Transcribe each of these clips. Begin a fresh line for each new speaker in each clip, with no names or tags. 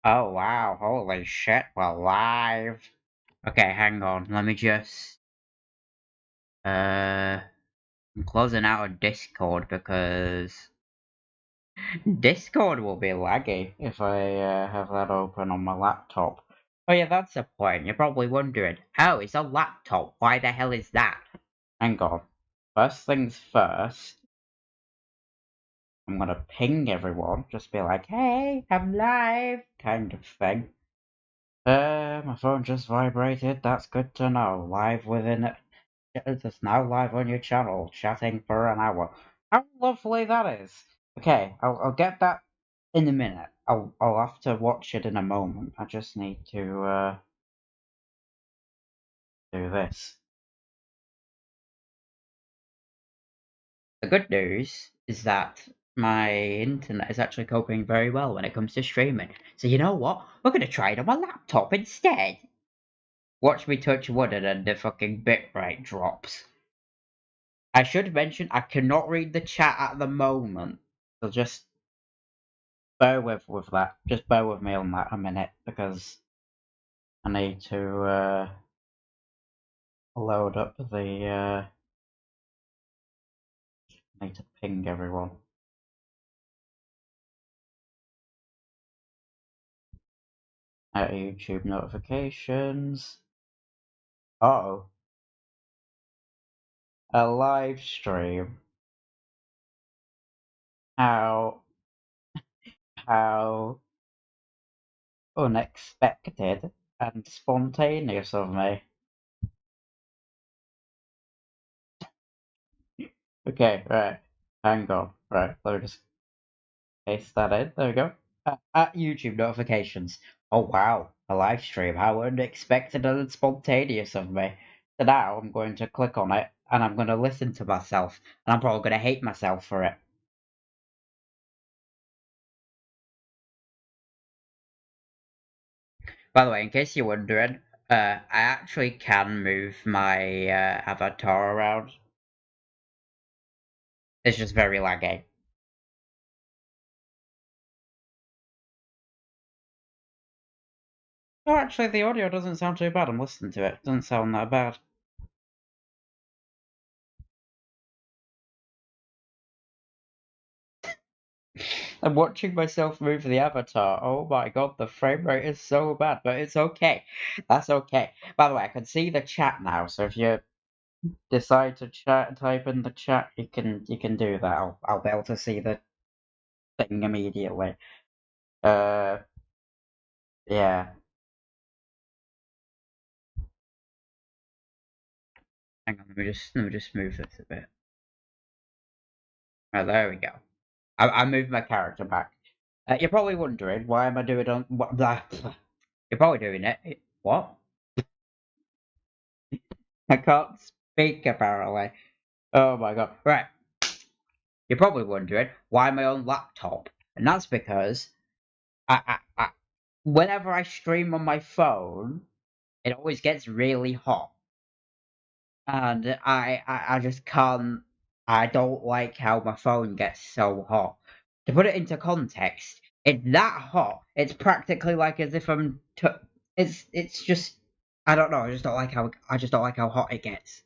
Oh wow, holy shit, we're live. Okay, hang on, let me just I'm closing out of Discord because Discord will be laggy if I have that open on my laptop. Oh yeah, that's the point. You're probably wondering, oh, it's a laptop. Why the hell is that? Hang on. First things first, I'm gonna ping everyone. Just be like, hey, I'm live, kind of thing. My phone just vibrated. That's good to know. Live within it. It's now live on your channel, chatting for an hour. How lovely that is. Okay, I'll get that in a minute. I'll have to watch it in a moment. I just need to do this. The good news is that my internet is actually coping very well when it comes to streaming. So you know what? We're gonna try it on my laptop instead. Watch me touch wood and then the fucking bitrate drops. I should mention I cannot read the chat at the moment. So just bear with that. Just bear with me on that a minute because I need to load up the I need to ping everyone. YouTube notifications. Oh, a live stream. How unexpected and spontaneous of me. Okay, right. Hang on. Right, let me just paste that in. There we go. At YouTube notifications. Oh wow, a live stream. How unexpected and spontaneous of me. So now I'm going to click on it and I'm going to listen to myself. And I'm probably going to hate myself for it. By the way, in case you're wondering, I actually can move my avatar around. It's just very laggy. Oh, actually, the audio doesn't sound too bad. I'm listening to it. It doesn't sound that bad. I'm watching myself move the avatar. Oh my god, the frame rate is so bad, but it's okay. That's okay. By the way, I can see the chat now, so if you decide to type in the chat, you can do that. I'll be able to see the thing immediately. Uh, yeah. Hang on, let me just move this a bit. Right, there we go. I moved my character back. You're probably wondering why am I doing on what? You're probably doing it. What? I can't speak apparently. Oh my god. Right. You're probably wondering why my own laptop, and that's because whenever I stream on my phone, it always gets really hot, and I just can't. I don't like how my phone gets so hot. To put it into context, it's that hot. It's practically like as if it's just. I don't know. I just don't like how hot it gets.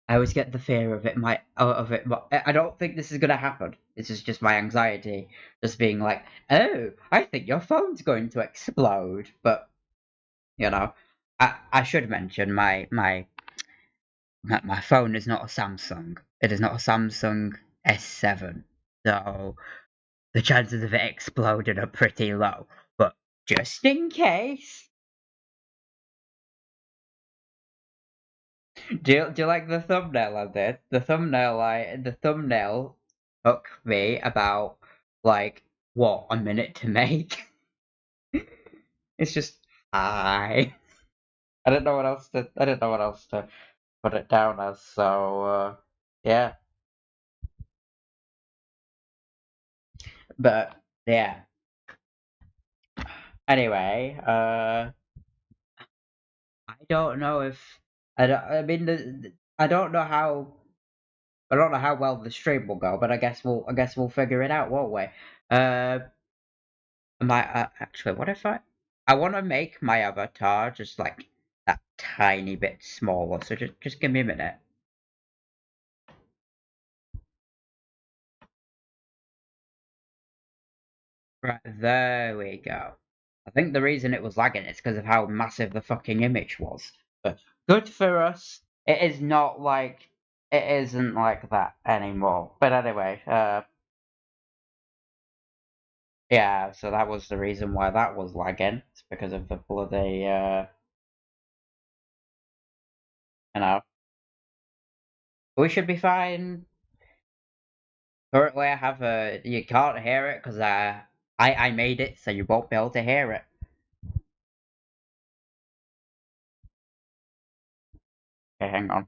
I always get the fear of it. I don't think this is gonna happen. This is just my anxiety, just being like, "Oh, I think your phone's going to explode." But you know, I should mention my phone is not a Samsung. It is not a Samsung S7, so the chances of it exploding are pretty low. But just in case, do you like the thumbnail of this? The thumbnail took me about like what a minute to make. It's just hi. I didn't know what else to put it down as. So yeah, but yeah. Anyway, I don't know if I don't. I mean, I don't know how well the stream will go, but I guess we'll figure it out, won't we? Uh, Actually, what if I want to make my avatar just like that tiny bit smaller, so just give me a minute. Right, there we go. I think the reason it was lagging is because of how massive the fucking image was. But good for us. It is not like it isn't like that anymore. But anyway, yeah, so that was the reason why that was lagging. It's because of the bloody you know. We should be fine. Currently I have a you can't hear it because I made it so you won't be able to hear it. Okay, hang on.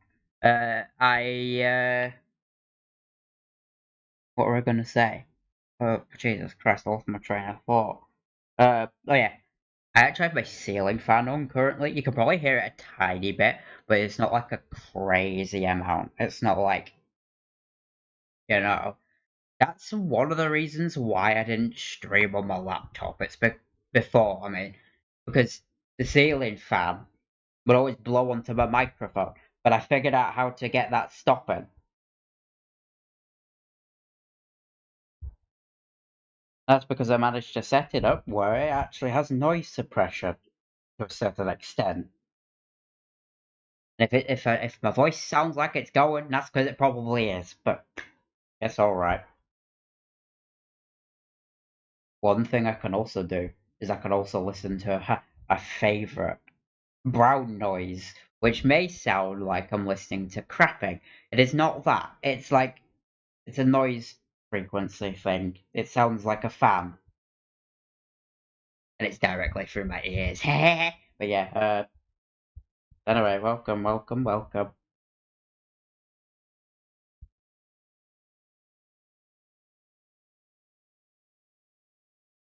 What were I gonna say? Oh, Jesus Christ, I lost my train of thought. Oh yeah. I actually have my ceiling fan on currently. You can probably hear it a tiny bit, but it's not like a crazy amount. It's not like, you know. That's one of the reasons why I didn't stream on my laptop. Before, I mean, because the ceiling fan would always blow onto my microphone, but I figured out how to get that stopping. That's because I managed to set it up where it actually has noise suppression to a certain extent. And if my voice sounds like it's going, that's because it probably is. But it's all right. One thing I can also do is I can also listen to a favorite brown noise, which may sound like I'm listening to crapping. It is not that. It's like it's a noise frequency thing. It sounds like a fan, and it's directly through my ears. But yeah. Anyway, welcome, welcome, welcome.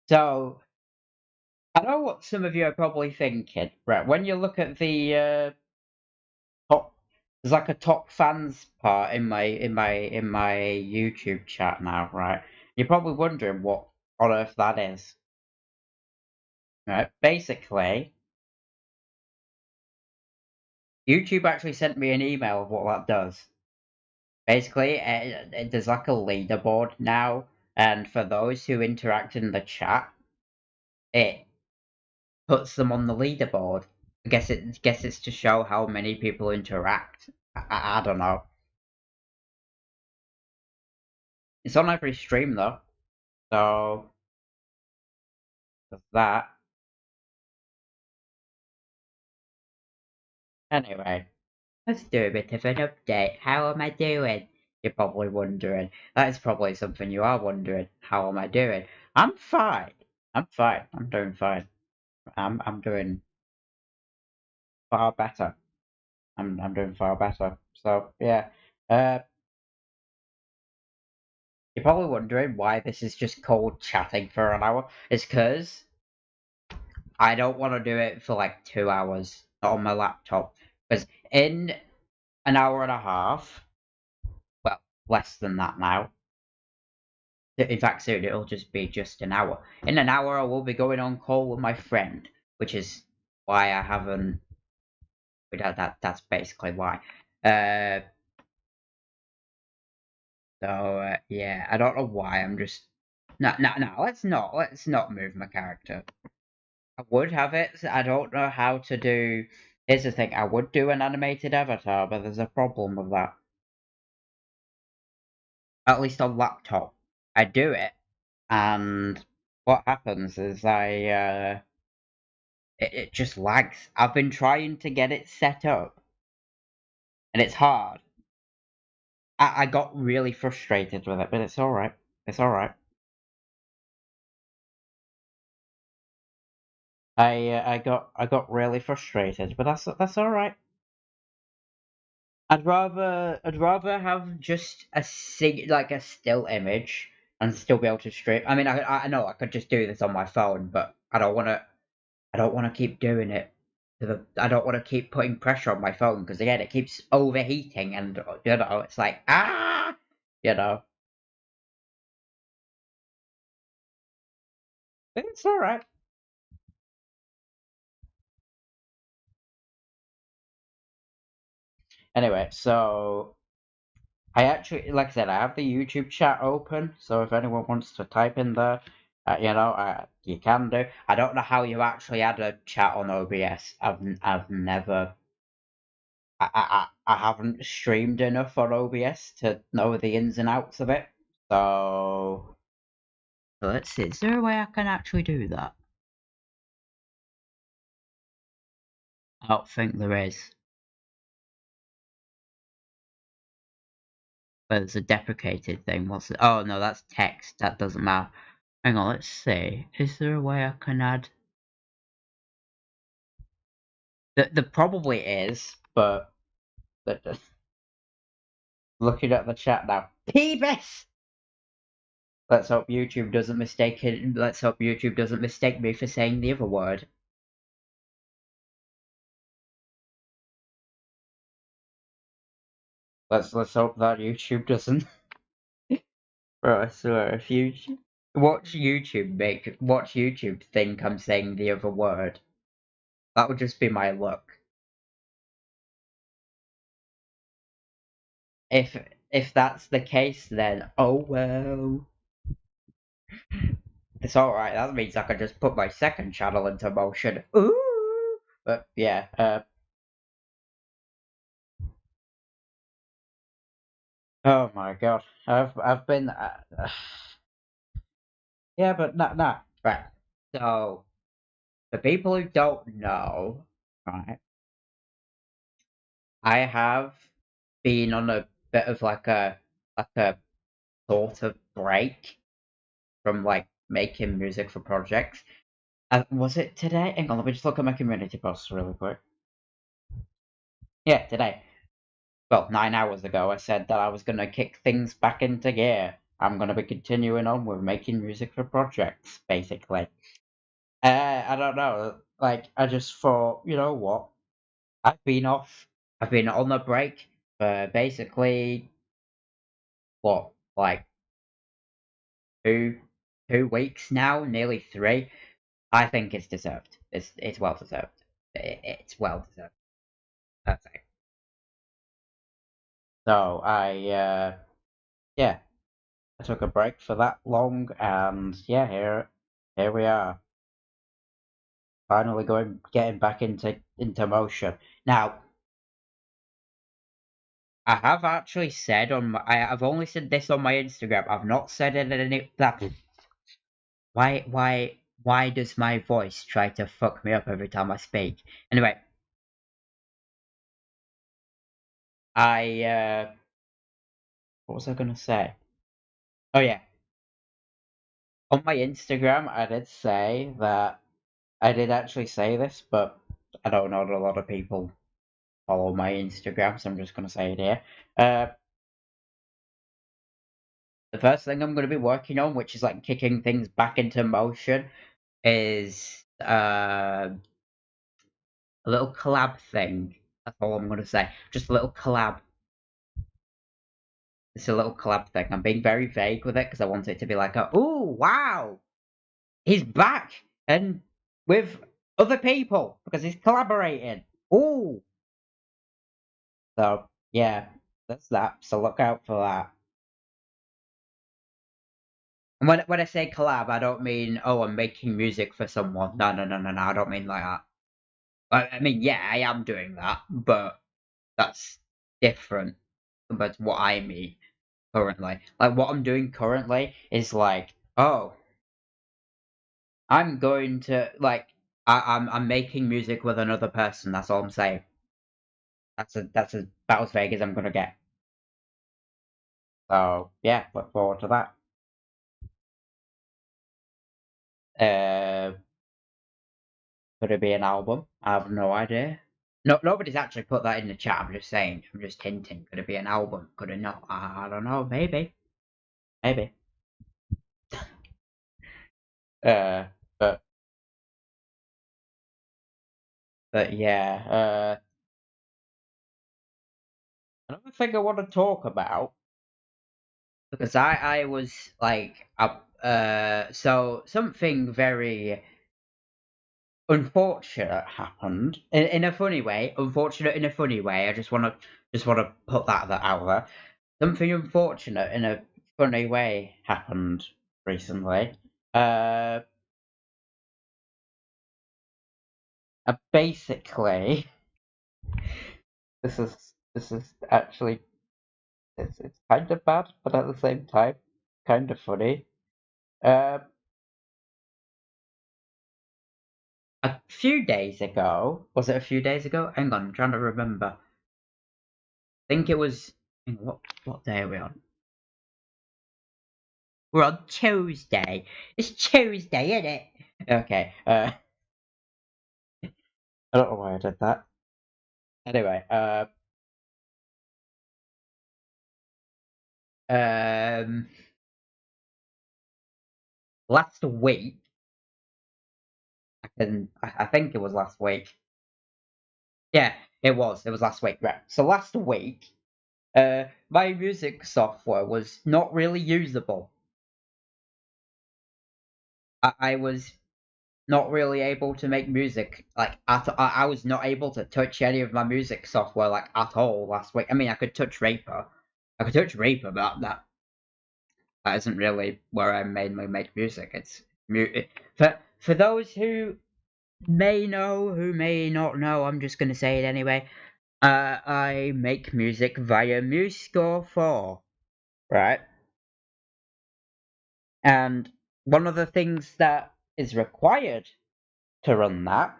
So I know what some of you are probably thinking, right? When you look at the top, there's like a top fans part in my YouTube chat now, right? You're probably wondering what on earth that is, right? Basically, YouTube actually sent me an email of what that does. Basically, there's like a leaderboard now, and for those who interact in the chat, it puts them on the leaderboard. I guess it's to show how many people interact. I don't know. It's on every stream though, so there's that. Anyway, let's do a bit of an update. How am I doing? You're probably wondering. That is probably something you are wondering. How am I doing? I'm fine. I'm fine. I'm doing fine. I'm doing far better. I'm doing far better. So yeah. Uh, you're probably wondering why this is just called chatting for an hour. It's because I don't want to do it for like 2 hours on my laptop. Because in an hour and a half, well, less than that now. In fact, soon it'll just be just an hour. In an hour, I will be going on call with my friend, which is why I haven't. That's basically why. Uh, yeah, I don't know why. I'm just no. Let's not move my character. I would have it. I don't know how to do. Here's the thing. I would do an animated avatar, but there's a problem with that. At least on laptop, I do it, and what happens is it just lags. I've been trying to get it set up, and it's hard. I got really frustrated with it, but it's all right. It's all right. I got really frustrated, but that's all right. I'd rather have just like a still image and still be able to stream. I mean, I know I could just do this on my phone, but I don't want to keep doing it. I don't want to keep putting pressure on my phone because again, it keeps overheating, and it's like you know. It's alright. Anyway, so I actually, like I said, I have the YouTube chat open, so if anyone wants to type in there, you can do. I don't know how you actually add a chat on OBS. I've never, I haven't streamed enough on OBS to know the ins and outs of it. So let's see. Is there a way I can actually do that? I don't think there is. But there's a deprecated thing. What's it? Oh no, that's text. That doesn't matter. Hang on, let's see. Is there a way I can add? There probably is, but looking at the chat now. Peebus! Let's hope YouTube doesn't mistake it. Let's hope YouTube doesn't mistake me for saying the other word. Let's hope that YouTube doesn't. Bro, I swear, if you watch YouTube think I'm saying the other word, that would just be my luck. If that's the case, then oh well. It's alright, that means I can just put my second channel into motion. Ooh! But yeah, oh my god. I've been yeah, but no. Right. So the people who don't know, right, I have been on a bit of like a sort of break from like making music for projects. Was it today? Hang on, let me just look at my community posts really quick. Yeah, today. Well, 9 hours ago, I said that I was going to kick things back into gear. I'm going to be continuing on with making music for projects, basically. I don't know. Like, I just thought, you know what? I've been off. I've been on a break for basically, what, like 2 weeks now, nearly 3. I think it's deserved. It's well deserved. It's well deserved. That's it. So yeah, I took a break for that long, and yeah, here we are, finally getting back into motion. Now, I have actually said I've only said this on my Instagram. I've not said it in any that. Why does my voice try to fuck me up every time I speak? Anyway, I what was I gonna say? Oh yeah, on my Instagram, I did say that I did actually say this, but I don't know that a lot of people follow my Instagram, so I'm just gonna say it here. Uh, the first thing I'm gonna be working on, which is like kicking things back into motion, is a little collab thing. That's all I'm gonna say. Just a little collab. It's a little collab thing. I'm being very vague with it because I want it to be like ooh, wow, he's back and with other people because he's collaborating. Ooh. So yeah, that's that. So look out for that. And when I say collab, I don't mean I'm making music for someone. No. I don't mean like that. I mean, yeah, I am doing that, but that's different compared to what I mean currently. Like what I'm doing currently is like, oh, I'm going to like I'm making music with another person. That's all I'm saying. That's about as vague as I'm gonna get. So yeah, look forward to that. Uh, could it be an album? I have no idea. No, nobody's actually put that in the chat. I'm just saying. I'm just hinting. Could it be an album? Could it not? I don't know. Maybe. Maybe. Uh, but yeah. Another thing I want to talk about because I was like so something very unfortunate happened in a funny way. Unfortunate in a funny way. I just wanna put that out there. Something unfortunate in a funny way happened recently. Uh, basically, this is actually it's kind of bad, but at the same time, kind of funny. Uh, a few days ago, was it a few days ago? Hang on, I'm trying to remember. I think it was. What day are we on? We're on Tuesday. It's Tuesday, isn't it? Okay. I don't know why I did that. Anyway. Um. Last week, I think it was last week. Yeah, it was. It was last week, right? So last week, my music software was not really usable. I was not really able to make music like I was not able to touch any of my music software like at all last week. I mean, I could touch Reaper. I could touch Reaper, but that isn't really where I mainly make music. It's for those who may know, who may not know. I'm just gonna say it anyway. I make music via MuseScore 4, right? And one of the things that is required to run that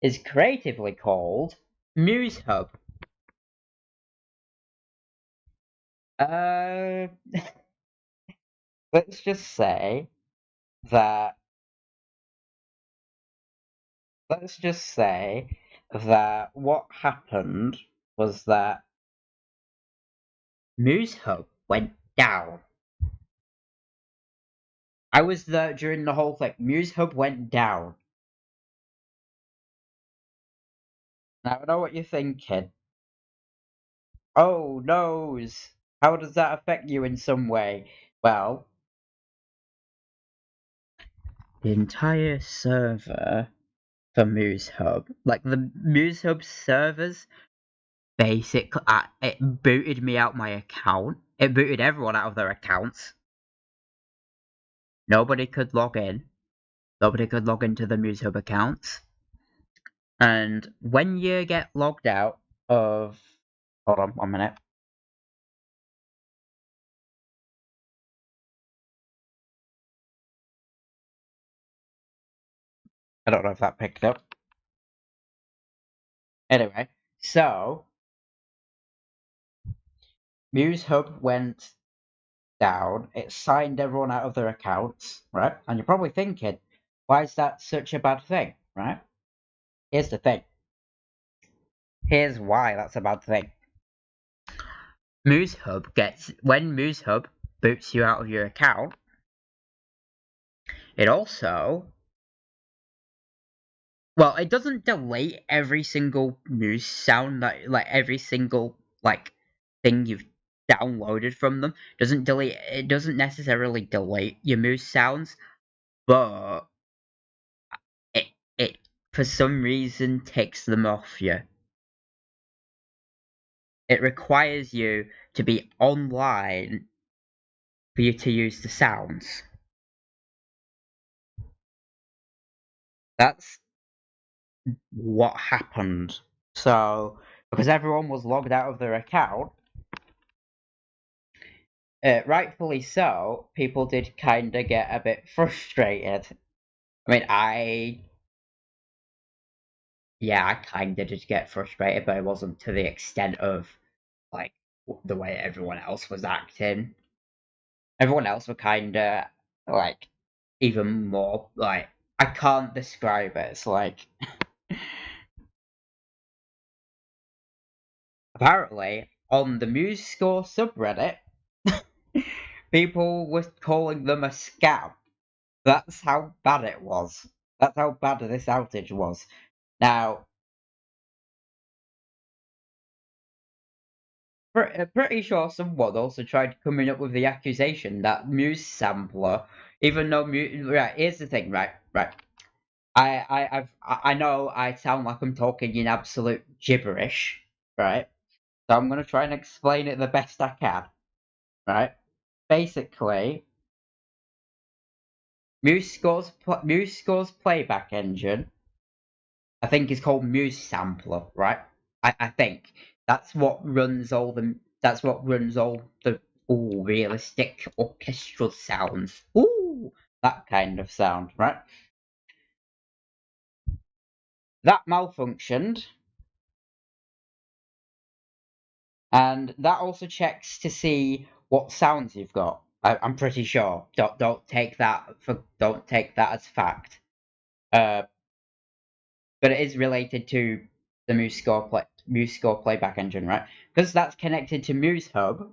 is creatively called MuseHub. Uh, let's just say that let's just say that what happened was that MuseHub went down. I was there during the whole thing. MuseHub went down. Now I know what you're thinking. Oh, noes. How does that affect you in some way? Well, the entire server for MuseHub, like the MuseHub servers, basically, it booted me out my account. It booted everyone out of their accounts. Nobody could log in. Nobody could log into the MuseHub accounts. And when you get logged out of... Hold on 1 minute. I don't know if that picked up. Anyway, so MuseHub went down. It signed everyone out of their accounts, right? And you're probably thinking, why is that such a bad thing, right? Here's the thing. Here's why that's a bad thing. When MuseHub boots you out of your account, it also, well, it doesn't delete every single Muse sound that, like, every single, like, thing you've downloaded from them. It doesn't necessarily delete your Muse sounds, but it for some reason takes them off you. It requires you to be online for you to use the sounds. That's what happened. So, because everyone was logged out of their account, rightfully so, people did kind of get a bit frustrated. I mean, I kind of did get frustrated, but it wasn't to the extent of, like, the way everyone else was acting. Everyone else were kind of, like, even more, like, I can't describe it. It's like, apparently, on the MuseScore subreddit, people were calling them a scam. That's how bad it was. That's how bad this outage was. Now, pretty sure someone also tried coming up with the accusation that Muse Sampler, even though right, here's the thing, right. I know I sound like I'm talking in absolute gibberish, right? So I'm gonna try and explain it the best I can, right? Basically, MuseScore's playback engine, I think, is called Muse Sampler, right? I think that's what runs all the realistic orchestral sounds. Ooh, that kind of sound, right? That malfunctioned, and that also checks to see what sounds you've got. I'm pretty sure. Don't take that as fact. Uh, but it is related to the MuseScore playback engine, right? Because that's connected to MuseHub.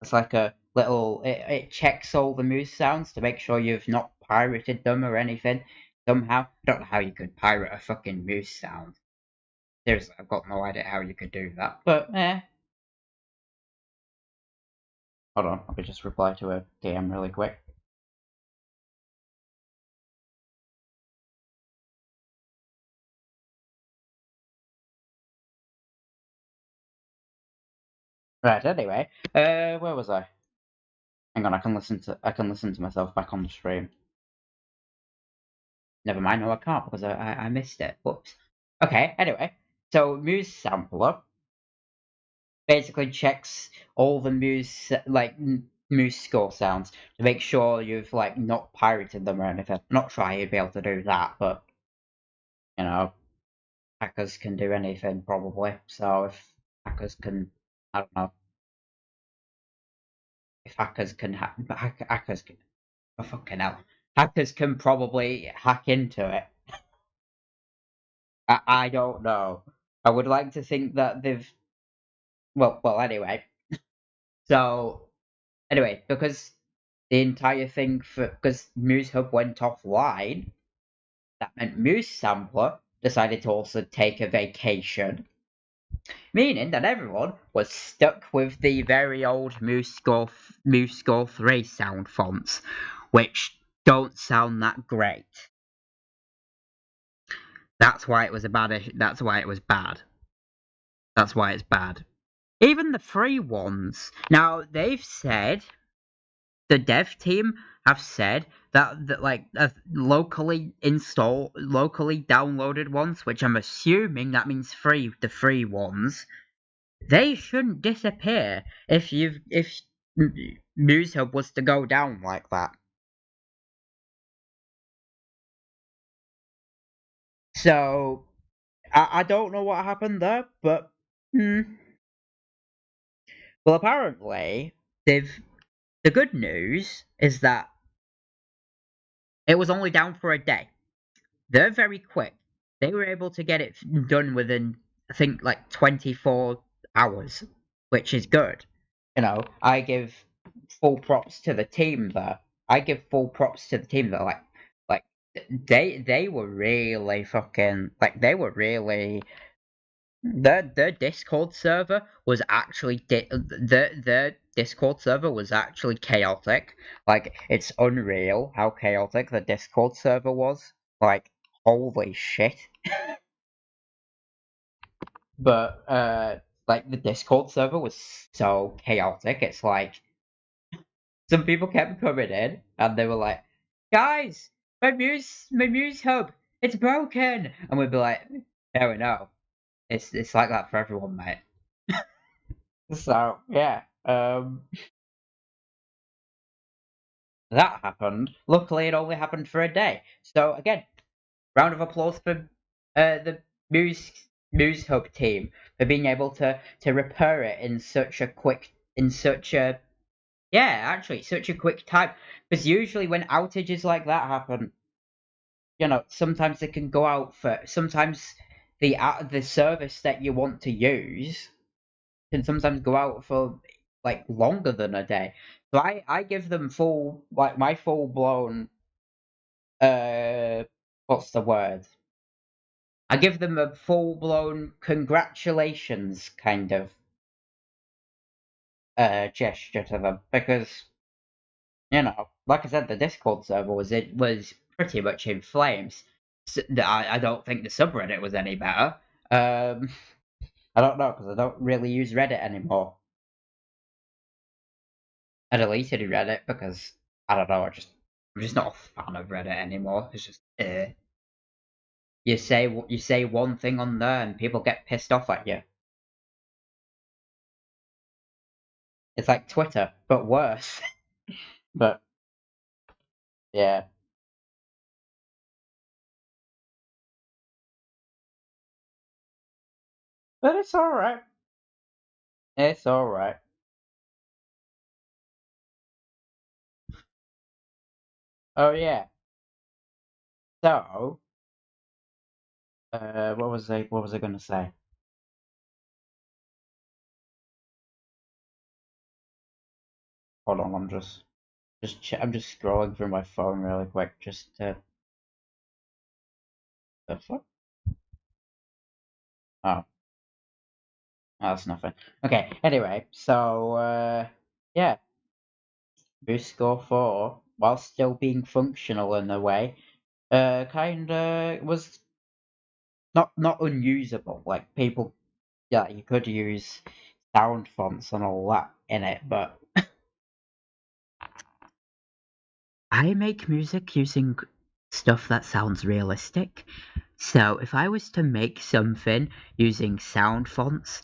It's like a little. It checks all the Muse sounds to make sure you've not pirated them or anything. Somehow, I don't know how you could pirate a fucking Muse sound. Seriously, I've got no idea how you could do that. But hold on, let me just reply to a DM really quick. Right. Anyway, where was I? Hang on, I can listen to myself back on the stream. Never mind, no, I can't because I missed it. Whoops. Okay. Anyway, so Muse Sampler basically checks all the Muse score sounds to make sure you've like not pirated them or anything. Not try to be able to do that, but you know, hackers can do anything probably. So if hackers can, I don't know, if hackers can hackers can, oh fucking hell, hackers can probably hack into it. I don't know. I would like to think that they've well anyway. So anyway, because the entire thing because MuseHub went offline, that meant Muse Sampler decided to also take a vacation, meaning that everyone was stuck with the very old MuseScore 3 sound fonts, which don't sound that great. That's why it was a bad. That's why it was bad. That's why it's bad. Even the free ones. Now they've said the dev team have said that like locally downloaded ones, which I'm assuming that means free, the free ones, they shouldn't disappear if MuseHub was to go down like that. So I don't know what happened there, but well, apparently they've. The good news is that it was only down for a day. They're very quick. They were able to get it done within, I think, like 24 hours, which is good. You know, I give full props to the team there. I give full props to the team there. Like they were really fucking like they were really their Discord server was actually their Discord server was actually chaotic. Like it's unreal how chaotic the Discord server was. Like holy shit. But like the Discord server was so chaotic. It's like some people kept coming in and they were like, "Guys, my Muse hub, it's broken," and we'd be like, "Yeah, we know. It's like that for everyone, mate." So yeah, that happened. Luckily, it only happened for a day. So again, round of applause for the Muse Hub team for being able to repair it in such a such a quick time. Because usually when outages like that happen, you know, sometimes they can go out for sometimes the service that you want to use can sometimes go out for like longer than a day. So I give them my full blown what's the word? I give them a full blown congratulations kind of gesture to them because like I said, the Discord server was pretty much in flames. I don't think the subreddit was any better. I don't know because I don't really use Reddit anymore. I deleted Reddit because I don't know. I'm just not a fan of Reddit anymore. It's just you say one thing on there and people get pissed off at you. It's like Twitter but worse. But yeah, but it's all right. It's all right. Oh yeah. So what was I gonna say? Hold on, I'm just scrolling through my phone really quick just to the fuck. Oh, that's nothing. Okay. Anyway, so yeah, boost score 4 while still being functional in a way. Kinda was not unusable. Like people, yeah, you could use sound fonts and all that in it, but I make music using stuff that sounds realistic. So if I was to make something using sound fonts,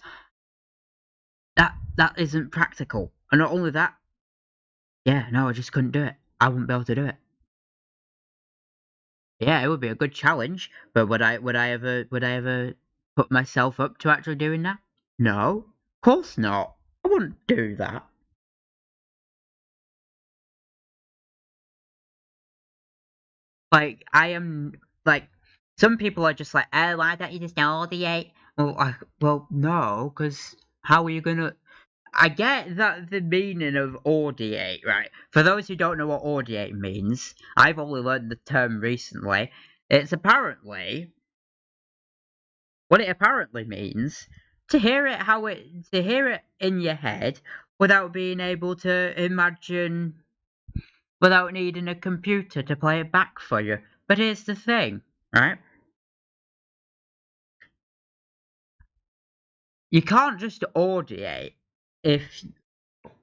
that isn't practical. And not only that, yeah, no, I just couldn't do it. I wouldn't be able to do it. Yeah, it would be a good challenge, but would I ever put myself up to actually doing that? No, of course not. I wouldn't do that. Like I am like some people are just like, oh, why don't you just audiate? Well, no, because how are you gonna? I get that the meaning of audiate, right? For those who don't know what audiate means, I've only learned the term recently. It's apparently what it apparently means to hear it in your head without being able to imagine without needing a computer to play it back for you. But here's the thing, right? You can't just audiate if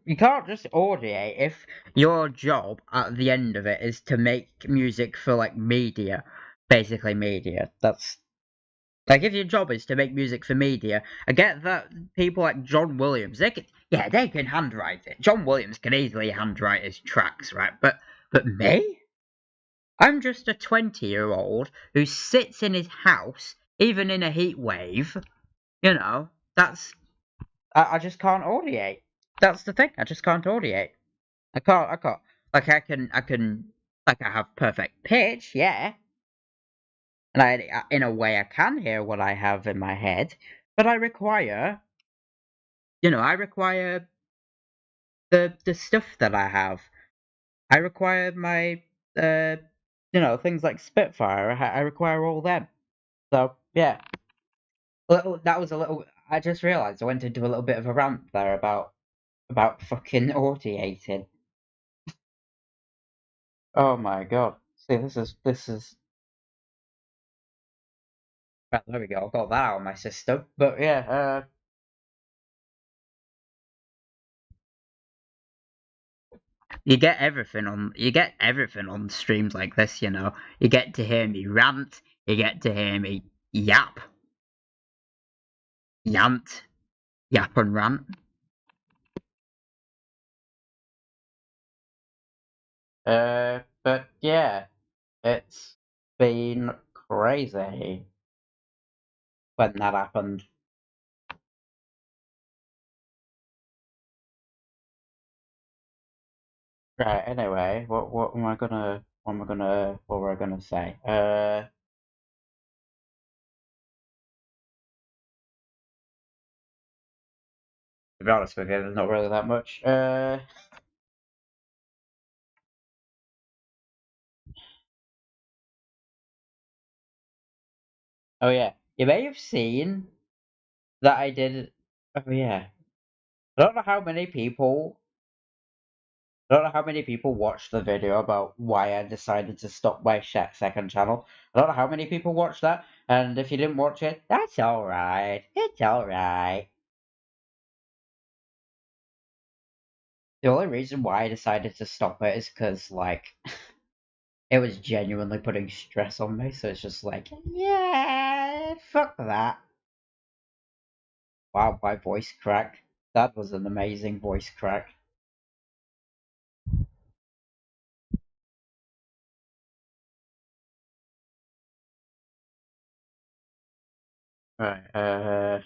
you can't just audiate if your job at the end of it is to make music for like media, basically media. That's like if your job is to make music for media. I get that people like John Williams, they can handwrite it. John Williams can easily handwrite his tracks, right? But me, I'm just a 20-year-old who sits in his house, even in a heat wave. You know, I just can't audiate. That's the thing. I just can't audiate. I can't. Like like I have perfect pitch, yeah, and in a way, I can hear what I have in my head, but I require the stuff that I have. I require my, things like Spitfire. I require all them. So yeah, that was a little. I just realised I went into a little bit of a rant there about fucking audiating. Oh my god. See, this is. Well, there we go. I got that out of my system. But yeah, you get everything on streams like this. You get to hear me rant. You get to hear me yap, yant, yap and rant. But yeah, it's been crazy when that happened. Right. Anyway, what were I gonna say? To be honest with you, there's not really that much. Oh yeah, you may have seen that I did. Oh yeah. I don't know how many people. I don't know how many people watched the video about why I decided to stop my second channel. I don't know how many people watched that, and if you didn't watch it, that's alright. It's alright. The only reason why I decided to stop it is because, like, it was genuinely putting stress on me, so it's just like, yeah, fuck that. Wow, my voice crack. That was an amazing voice crack. Right,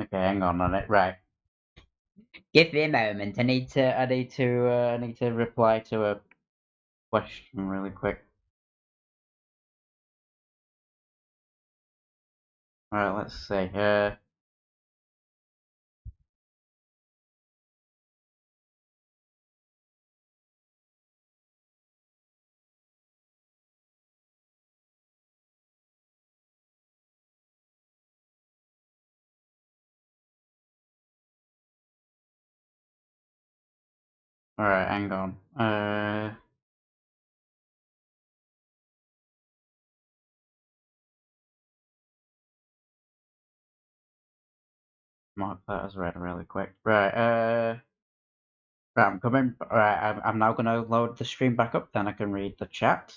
okay, hang on it. Right. Give me a moment. I need to reply to a question really quick. Alright, let's see. Alright, hang on. Mark that as read really quick. Right, right, I'm coming. Right, I'm now gonna load the stream back up, then I can read the chat.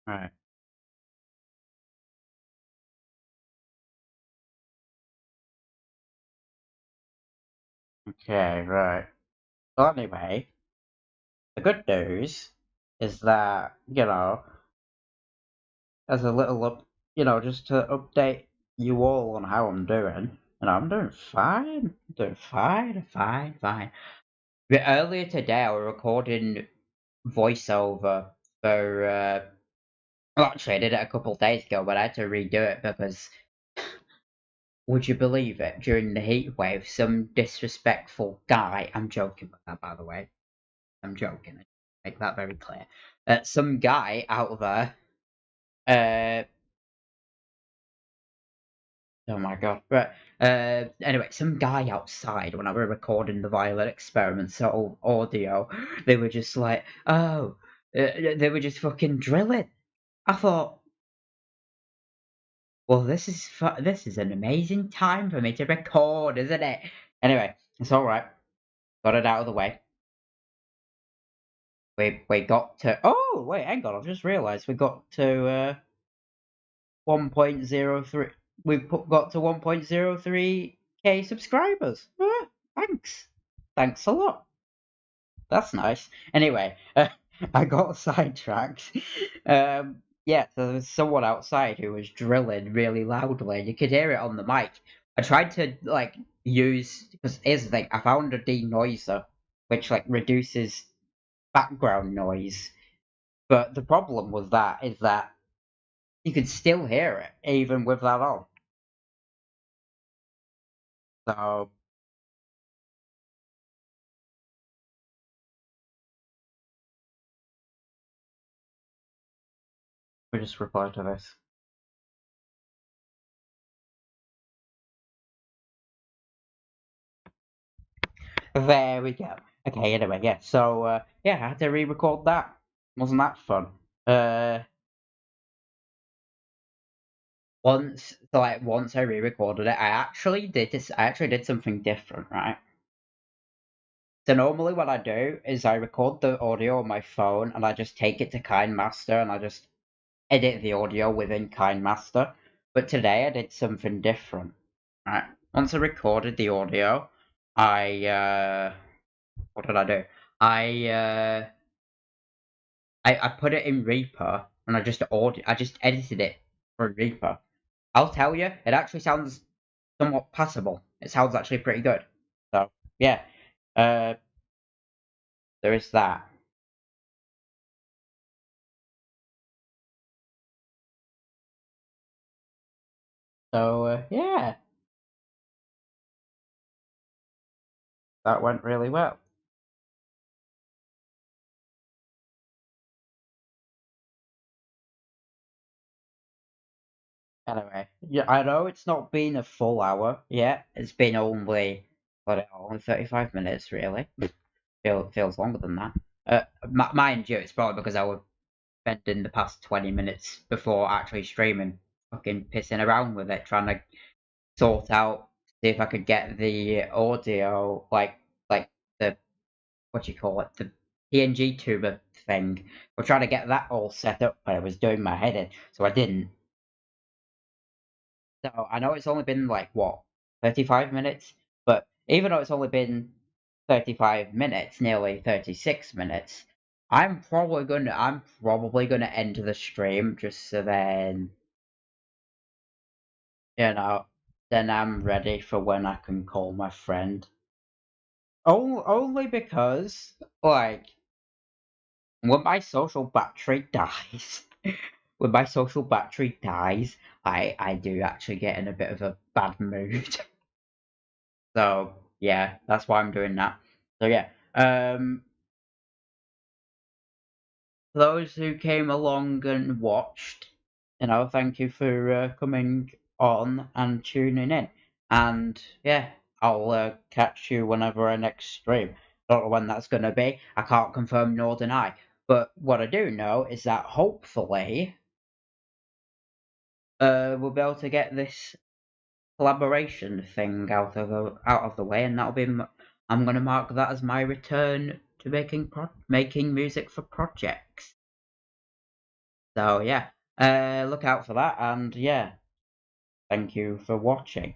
Right. Okay, right. Well, anyway, the good news is that, as a little just to update you all on how I'm doing. I'm doing fine. I'm doing fine, fine, fine. But earlier today, I was recording voiceover for. Well, actually, I did it a couple of days ago, but I had to redo it because, would you believe it? During the heat wave, some disrespectful guy. I'm joking with that, by the way. I'm joking. Make that very clear. Some guy out there. Uh, Oh my god. Right. Anyway, some guy outside when I were recording the Violet experimental audio, they were just like, oh, they were just fucking drilling. I thought, well, this is an amazing time for me to record, isn't it? Anyway, it's all right. Got it out of the way. We got to. Oh wait, hang on. I've just realised we got to 1.03. Got to 1.03k subscribers. Thanks. Thanks a lot. That's nice. Anyway, I got sidetracked. Yeah, so there was someone outside who was drilling really loudly, and you could hear it on the mic. I tried to use because here's the thing: I found a denoiser which reduces background noise. But the problem with that is that you could still hear it even with that on. So we just reply to this. There we go. Okay, anyway, yeah. So yeah, I had to re-record that. Wasn't that fun? Uh, once I re-recorded it, I actually did something different, right? So normally what I do is I record the audio on my phone and I just take it to KineMaster and I just edit the audio within KineMaster. But today I did something different. Right. Once I recorded the audio, I what did I do? I uh I put it in Reaper and I just edited it for Reaper. I'll tell you, it actually sounds somewhat passable. It sounds actually pretty good. So yeah, uh, there is that. So yeah, that went really well. Anyway, yeah, I know it's not been a full hour yet. It's been only 35 minutes, really. Feels longer than that. Mind you, it's probably because I was spending the past 20 minutes before actually streaming, fucking pissing around with it, trying to sort out, see if I could get the audio, like the, what do you call it, the PNG tuber thing. We're trying to get that all set up, but I was doing my head in, so I didn't. So I know it's only been like what, 35 minutes, but even though it's only been 35 minutes, nearly 36 minutes, I'm probably gonna end the stream just so then, you know, then I'm ready for when I can call my friend. Only because, like, when my social battery dies, when my social battery dies, I do actually get in a bit of a bad mood. So yeah, that's why I'm doing that. So yeah, for those who came along and watched, thank you for coming on and tuning in. And yeah, I'll catch you whenever I next stream. Don't know when that's gonna be. I can't confirm nor deny. But what I do know is that hopefully, we'll be able to get this collaboration thing out of the way, and I'm gonna mark that as my return to making music for projects. So yeah, look out for that, and yeah, thank you for watching.